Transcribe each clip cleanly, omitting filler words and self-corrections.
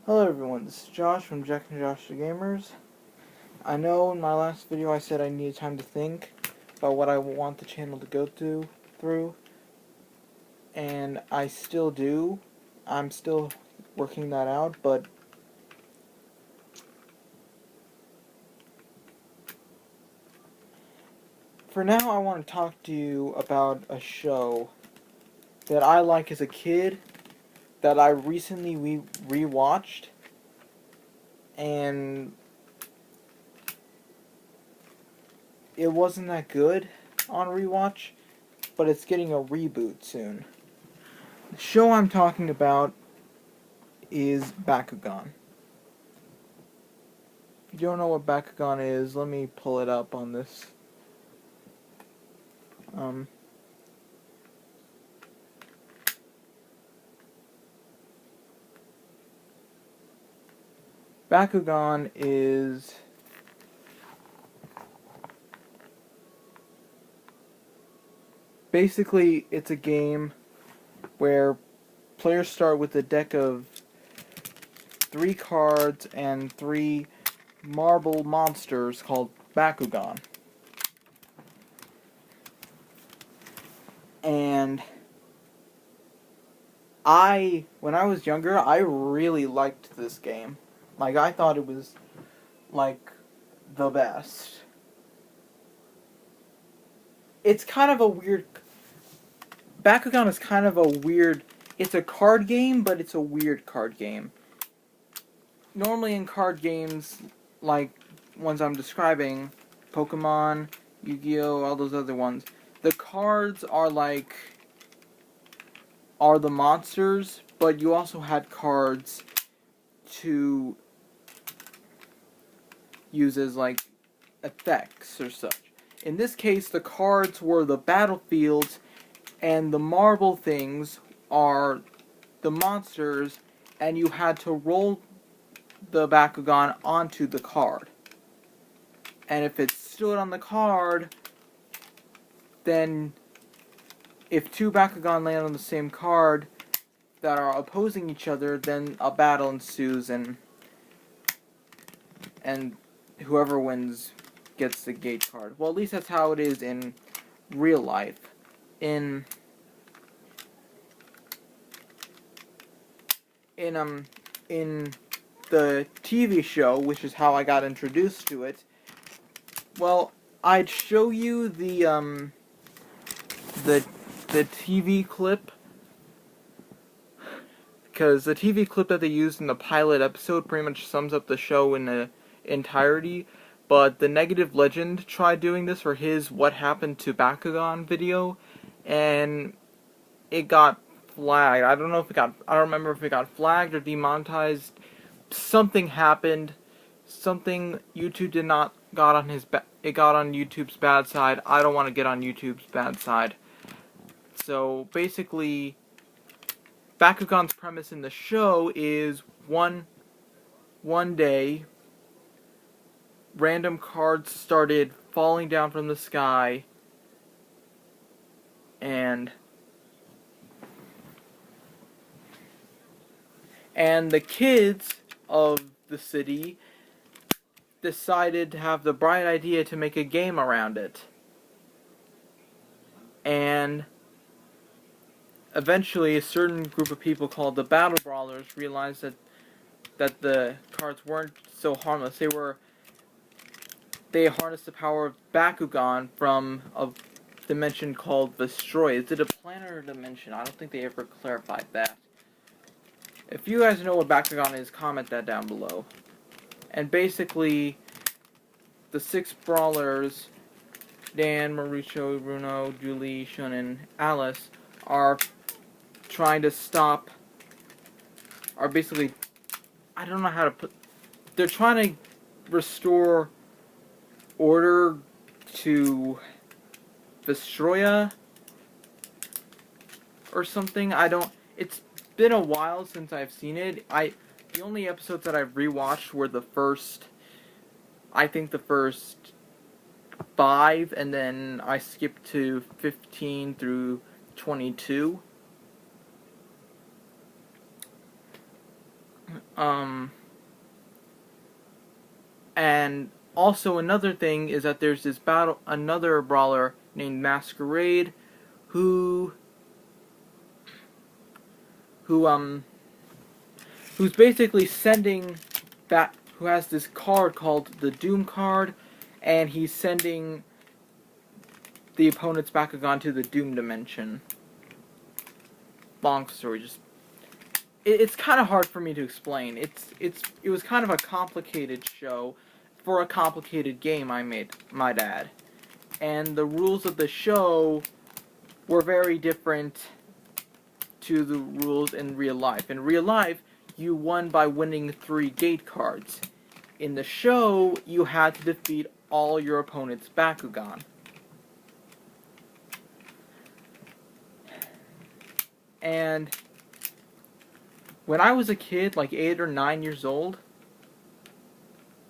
Hello everyone, this is Josh from Jack and Josh the Gamers. I know in my last video I said I needed time to think about what I want the channel to go through, and I still do. I'm still working that out, but for now I want to talk to you about a show that I like as a kid that I recently rewatched, and it wasn't that good on rewatch, but it's getting a reboot soon. The show I'm talking about is Bakugan. If you don't know what Bakugan is, let me pull it up on this. Bakugan is basically, it's a game where players start with a deck of 3 cards and 3 marble monsters called Bakugan. And when I was younger, I really liked this game. Like, I thought it was, like, the best. It's kind of a weird... Bakugan is kind of a weird... It's a card game, but it's a weird card game. Normally in card games, like ones I'm describing, Pokemon, Yu-Gi-Oh!, all those other ones, the cards are the monsters, but you also had cards to use as, like, effects or such. In this case, the cards were the battlefields, and the marble things are the monsters, and you had to roll the Bakugan onto the card. And if it stood on the card, then if 2 Bakugan land on the same card that are opposing each other, then a battle ensues, and whoever wins gets the gate card. Well, at least that's how it is in real life. In the TV show, which is how I got introduced to it, well, I'd show you the TV clip, because the TV clip that they used in the pilot episode pretty much sums up the show in the entirety, but the Negative Legend tried doing this for his What Happened to Bakugan video, and it got flagged. I don't remember if it got flagged or demonetized. Something happened. Something YouTube did not got on it got on YouTube's bad side. I don't want to get on YouTube's bad side. So basically, Bakugan's premise in the show is one day, random cards started falling down from the sky, and the kids of the city decided to have the bright idea to make a game around it. And eventually a certain group of people called the Battle Brawlers realized that the cards weren't so harmless. They harnessed the power of Bakugan from a dimension called Vestroy. Is it a planet or a dimension? I don't think they ever clarified that. If you guys know what Bakugan is, comment that down below. And basically, the 6 brawlers, Dan, Mauricio, Bruno, Julie, Shun, and Alice, are trying to stop, are basically, I don't know how to put, they're trying to restore order to Vestroya or something. It's been a while since I've seen it. The only episodes that I've rewatched were the first 5, and then I skipped to 15 through 22. And also another thing is that there's this another brawler named Masquerade, who who who's basically sending back, who has this card called the Doom card, and he's sending the opponent's Bakugan to the Doom dimension. Long story, just it's kind of hard for me to explain. It was kind of a complicated show for a complicated game, I might add. And the rules of the show were very different to the rules in real life. In real life, you won by winning 3 gate cards. In the show, you had to defeat all your opponent's Bakugan. And when I was a kid, like 8 or 9 years old,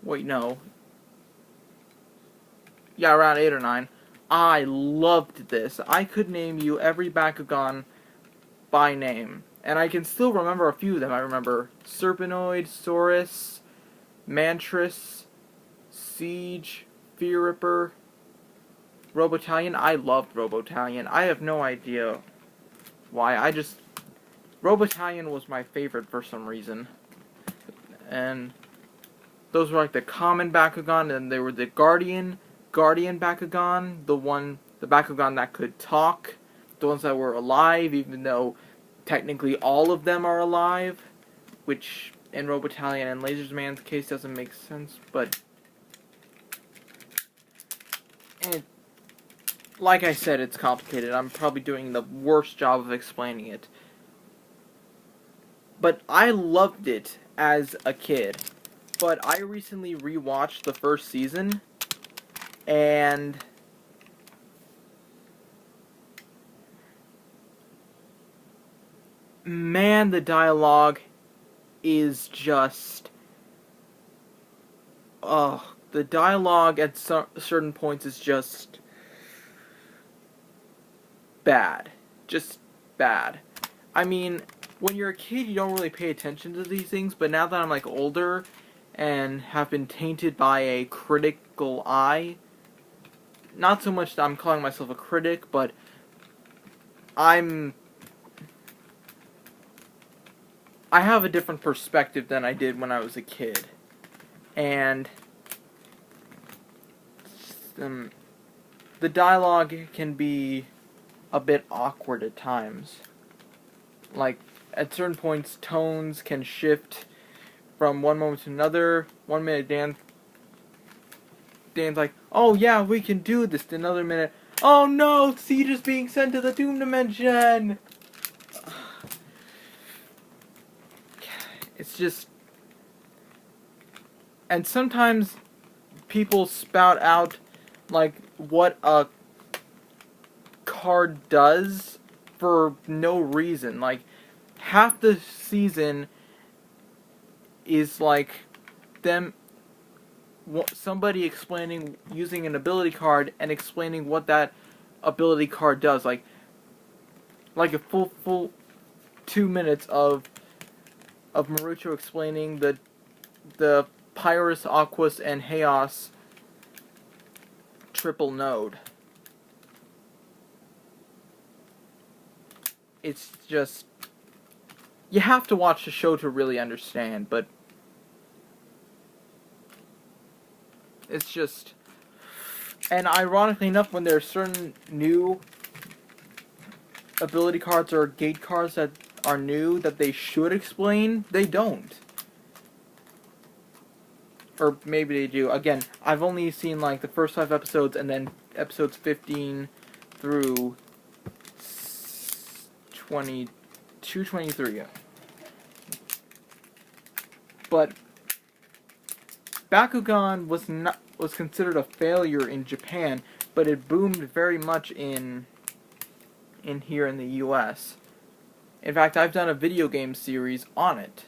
wait, no. Yeah, around 8 or 9, I loved this. I could name you every Bakugan by name. And I can still remember a few of them. I remember Serpenoid, Saurus, Mantris, Siege, Fear Ripper, Robotalion. I loved Robotalion. I have no idea why. Robotalion was my favorite for some reason. And those were like the common Bakugan, and they were the Guardian Bakugan, the Bakugan that could talk, the ones that were alive, even though technically all of them are alive, which in Robotalion and Lasersman's case doesn't make sense, but like I said, it's complicated. I'm probably doing the worst job of explaining it. But I loved it as a kid. But I recently rewatched the first season, and man, the dialogue is just... the dialogue at certain points is just bad. Just bad. I mean, when you're a kid, you don't really pay attention to these things, but now that I'm like older and have been tainted by a critical eye, not so much that I'm calling myself a critic, but I have a different perspective than I did when I was a kid. And the dialogue can be a bit awkward at times. Like, at certain points, tones can shift from one moment to another. 1 minute, Dan's like, oh yeah, we can do this. Another minute, oh no, Siege is being sent to the Doom Dimension! It's just... And sometimes people spout out, like, what a card does for no reason. Like, half the season is like somebody explaining, using an ability card and explaining what that ability card does. Like a full 2 minutes of Marucho explaining the Pyrus, Aquas, and Chaos triple node. It's just... You have to watch the show to really understand, but it's just... And ironically enough, when there are certain new ability cards or gate cards that are new that they should explain, they don't. Or maybe they do. Again, I've only seen like the first 5 episodes, and then episodes 15 through 23. But Bakugan was considered a failure in Japan, but it boomed very much in here in the US. In fact, I've done a video game series on it.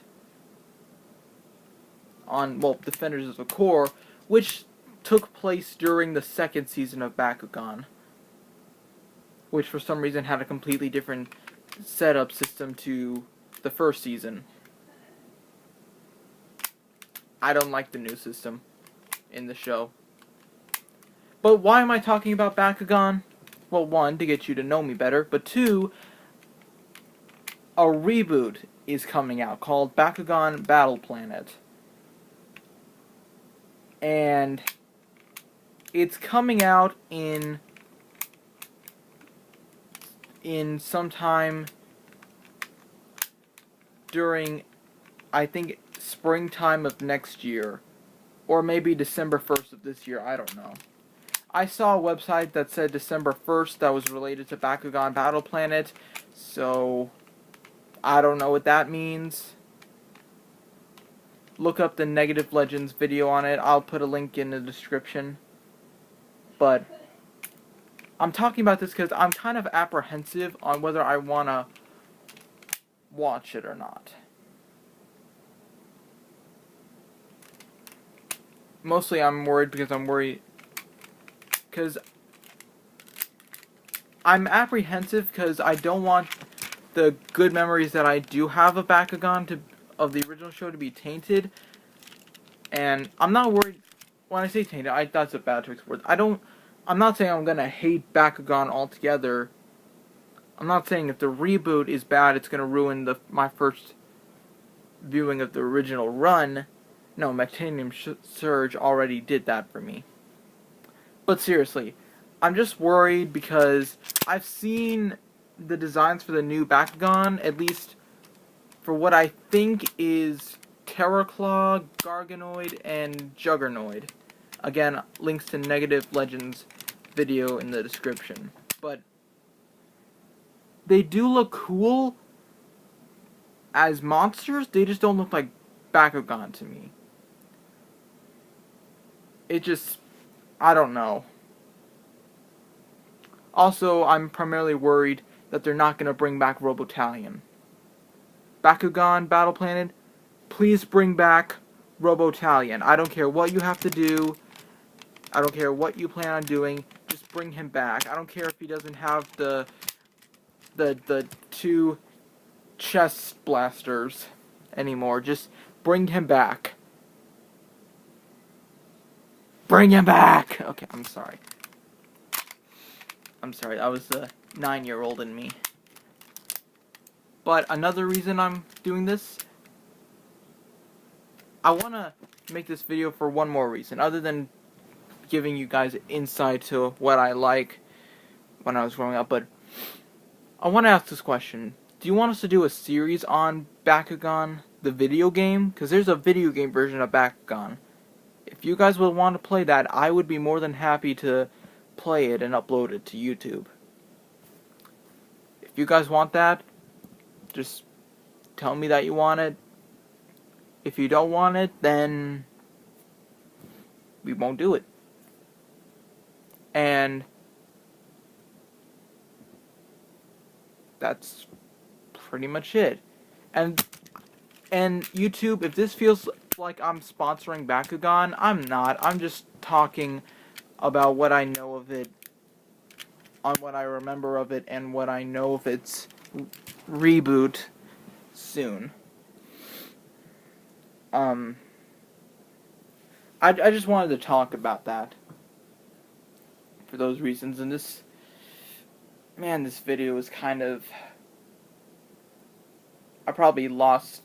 On, well, Defenders of the Core, which took place during the 2nd season of Bakugan, which for some reason had a completely different setup system to the 1st season. I don't like the new system in the show. But why am I talking about Bakugan? Well, one, to get you to know me better, but two, a reboot is coming out called Bakugan Battle Planet. And it's coming out in sometime during, I think, springtime of next year. Or maybe December 1st of this year, I don't know. I saw a website that said December 1st that was related to Bakugan Battle Planet, so I don't know what that means. Look up the Negative Legends video on it. I'll put a link in the description. But I'm talking about this because I'm kind of apprehensive on whether I want to watch it or not. Mostly I'm worried because I'm apprehensive because I don't want the good memories that I do have of Bakugan of the original show to be tainted. And I'm not worried when I say tainted. That's a bad choice of words. I'm not saying I'm gonna hate Bakugan altogether. I'm not saying if the reboot is bad, it's gonna ruin my first viewing of the original run. No, Mactanium Surge already did that for me. But seriously, I'm just worried because I've seen the designs for the new Bakugan, at least for what I think is Terraclaw, Garganoid, and Juggernoid. Again, links to Negative Legends video in the description. But they do look cool as monsters, they just don't look like Bakugan to me. I don't know. Also, I'm primarily worried that they're not going to bring back Robotalion. Bakugan Battle Planet, please bring back Robotalion. I don't care what you have to do. I don't care what you plan on doing. Just bring him back. I don't care if he doesn't have the two chest blasters anymore. Just bring him back. Bring him back! Okay, I'm sorry. That was the 9-year-old in me. But another reason I'm doing this, I want to make this video for one more reason, other than giving you guys insight to what I like when I was growing up, but I want to ask this question. Do you want us to do a series on Bakugan, the video game? Because there's a video game version of Bakugan. If you guys would want to play that, I would be more than happy to play it and upload it to YouTube. If you guys want that, just tell me that you want it. If you don't want it, then we won't do it. And that's pretty much it. And YouTube, if this feels like I'm sponsoring Bakugan, I'm not. I'm just talking about what I know of it, on what I remember of it, and what I know of its reboot soon. I just wanted to talk about that for those reasons, and this video is kind of, I probably lost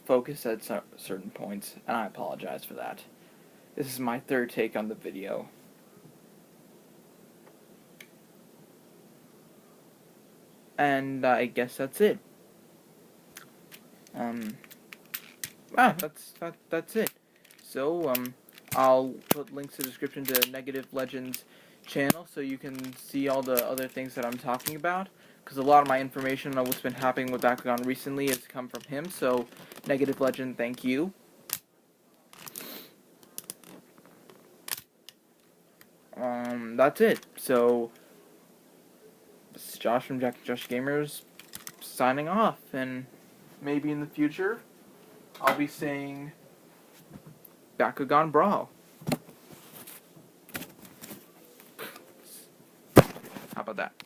focus at certain points, and I apologize for that. This is my third take on the video. And I guess that's it. That's it. So, I'll put links in the description to Negative Legends channel so you can see all the other things that I'm talking about. Because a lot of my information on what's been happening with Bakugan recently has come from him, so Negative Legend, thank you. That's it. So, this is Josh from Josh Gamers signing off, and maybe in the future, I'll be saying Bakugan Brawl. How about that?